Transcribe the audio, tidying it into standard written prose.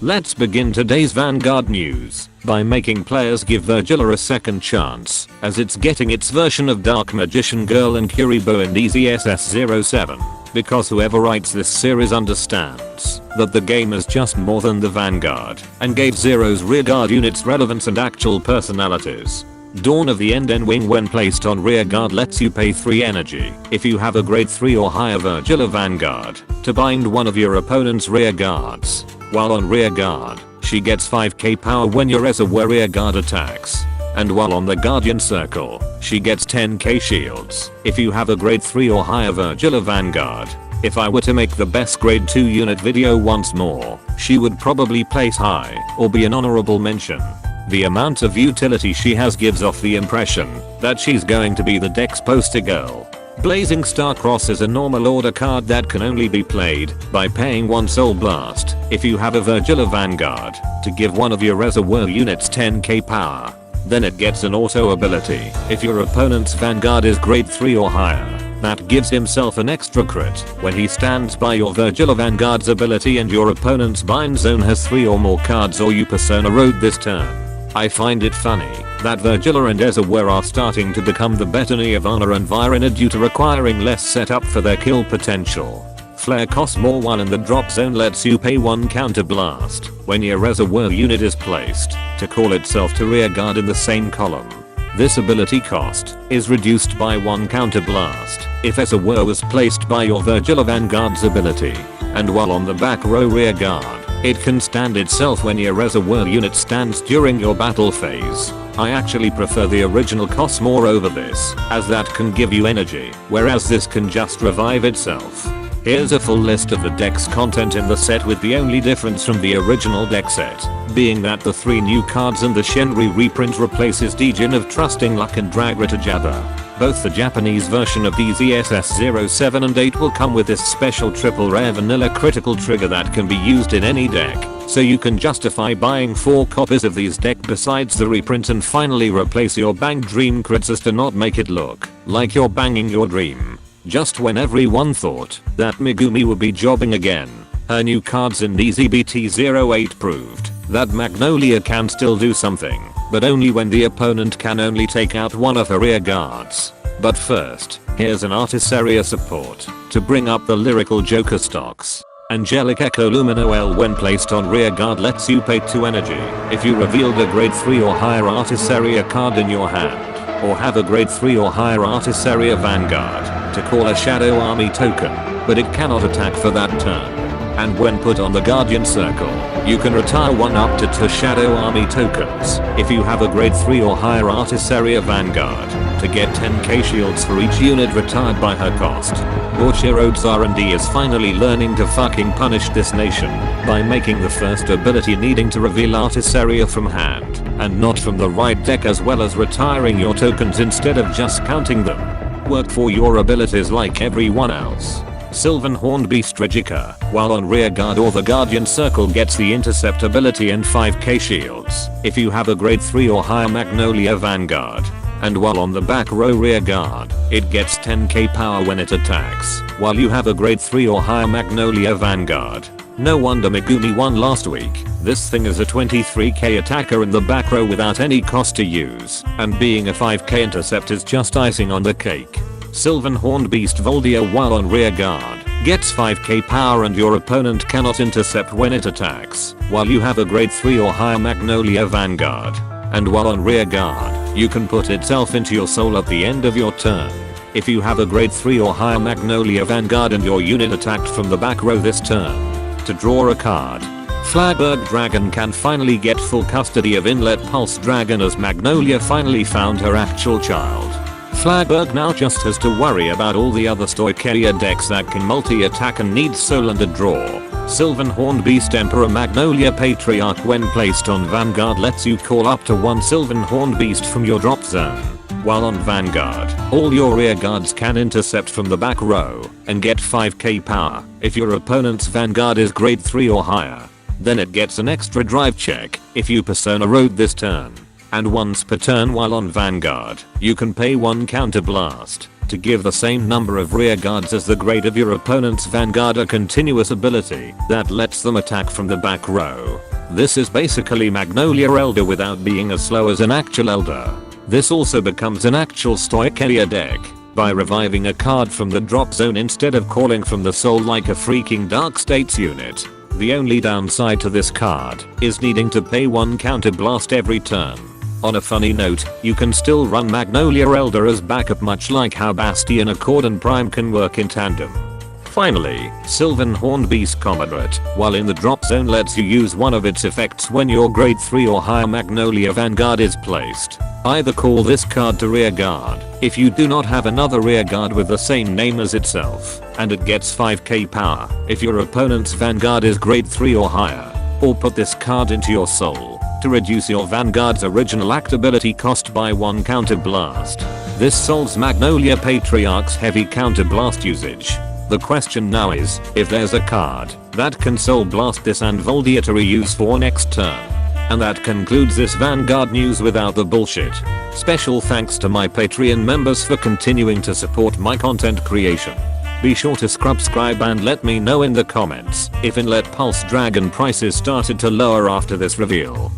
Let's begin today's Vanguard news by making players give Vyrgilla a second chance, as it's getting its version of Dark Magician Girl and Kuriboh in DZSS07, because whoever writes this series understands that the game is just more than the Vanguard, and gave Zero's rearguard units relevance and actual personalities. Dawn of the End Wing when placed on rearguard lets you pay 3 energy if you have a grade 3 or higher Vyrgilla Vanguard to bind one of your opponent's rearguards. While on rearguard, she gets 5k power when your reservoir rearguard attacks. And while on the Guardian Circle, she gets 10k shields if you have a grade 3 or higher Vyrgilla Vanguard. If I were to make the best grade 2 unit video once more, she would probably place high or be an honorable mention. The amount of utility she has gives off the impression that she's going to be the deck's poster girl. Blazing Star Cross is a normal order card that can only be played by paying 1 Soul Blast if you have a Vyrgilla Vanguard to give one of your reservoir units 10k power. Then it gets an auto ability if your opponent's Vanguard is grade 3 or higher. That gives himself an extra crit when he stands by your Vyrgilla Vanguard's ability and your opponent's bind zone has 3 or more cards or you persona road this turn. I find it funny that Vyrgilla and Ezaware are starting to become the better Nirvana and Vyrgilla due to requiring less setup for their kill potential. Flare costs more while in the drop zone lets you pay 1 counter blast when your reservoir unit is placed to call itself to rearguard in the same column. This ability cost is reduced by 1 counter blast if Ezaware was placed by your Vyrgilla Vanguard's ability, and while on the back row rearguard, it can stand itself when your reservoir unit stands during your battle phase. I actually prefer the original cost more over this, as that can give you energy, whereas this can just revive itself. Here's a full list of the deck's content in the set, with the only difference from the original deck set being that the 3 new cards in the Shenri reprint replaces Djinn of Trusting Luck and Dragrata Jabba. Both the Japanese version of DZSS07 and 8 will come with this special triple rare vanilla critical trigger that can be used in any deck, so you can justify buying 4 copies of these deck besides the reprint and finally replace your banged dream crits as to not make it look like you're banging your dream. Just when everyone thought that Megumi would be jobbing again, her new cards in DZBT08 proved that Magnolia can still do something, but only when the opponent can only take out one of her rear guards. But first, here's an Artisaria support to bring up the lyrical Joker stocks. Angelic Echo Lumino L when placed on rear guard lets you pay 2 energy if you revealed a grade 3 or higher Artisaria card in your hand, or have a grade 3 or higher Artisaria Vanguard to call a Shadow Army token, but it cannot attack for that turn. And when put on the Guardian Circle, you can retire 1 up to 2 Shadow Army tokens if you have a grade 3 or higher Artisaria Vanguard to get 10k shields for each unit retired by her cost. Borchirode's R&D is finally learning to fucking punish this nation by making the first ability needing to reveal Artisaria from hand and not from the right deck, as well as retiring your tokens instead of just counting them. Work for your abilities like everyone else. Sylvan Horned Beast Regicka, while on rearguard or the Guardian Circle, gets the intercept ability and 5k shields if you have a grade 3 or higher Magnolia Vanguard. And while on the back row rearguard, it gets 10k power when it attacks, while you have a grade 3 or higher Magnolia Vanguard. No wonder Megumi won last week. This thing is a 23k attacker in the back row without any cost to use, and being a 5k intercept is just icing on the cake. Sylvan Horned Beast Voldia, while on rearguard, gets 5k power and your opponent cannot intercept when it attacks, while you have a grade 3 or higher Magnolia Vanguard. And while on rearguard, you can put itself into your soul at the end of your turn if you have a grade 3 or higher Magnolia Vanguard and your unit attacked from the back row this turn. To draw a card, Flagberg Dragon can finally get full custody of Inlet Pulse Dragon as Magnolia finally found her actual child. Flagberg now just has to worry about all the other Stoicheia decks that can multi-attack and need soul and a draw. Sylvan Horned Beast Emperor Magnolia Patriarch when placed on Vanguard lets you call up to 1 Sylvan Horned Beast from your drop zone. While on Vanguard, all your rear guards can intercept from the back row and get 5k power if your opponent's Vanguard is grade 3 or higher. Then it gets an extra drive check if you persona road this turn. And once per turn while on Vanguard, you can pay 1 counter blast to give the same number of rear guards as the grade of your opponent's Vanguard, a continuous ability that lets them attack from the back row. This is basically Magnolia Elder without being as slow as an actual Elder. This also becomes an actual Stoicheia deck by reviving a card from the drop zone instead of calling from the soul like a freaking Dark States unit. The only downside to this card is needing to pay 1 counterblast every turn. On a funny note, you can still run Magnolia Elder as backup, much like how Bastion Accord and Prime can work in tandem. Finally, Sylvan Horned Beast Commodorate, while in the drop zone, lets you use one of its effects when your grade 3 or higher Magnolia Vanguard is placed. Either call this card to rear guard if you do not have another rear guard with the same name as itself, and it gets 5k power if your opponent's Vanguard is grade 3 or higher. Or put this card into your soul to reduce your Vanguard's original act ability cost by 1 counterblast. This solves Magnolia Patriarch's heavy counterblast usage. The question now is, if there's a card that can soul blast this and Voldia to reuse for next turn. And that concludes this Vanguard news without the bullshit. Special thanks to my Patreon members for continuing to support my content creation. Be sure to subscribe and let me know in the comments if Inlet Pulse Dragon prices started to lower after this reveal.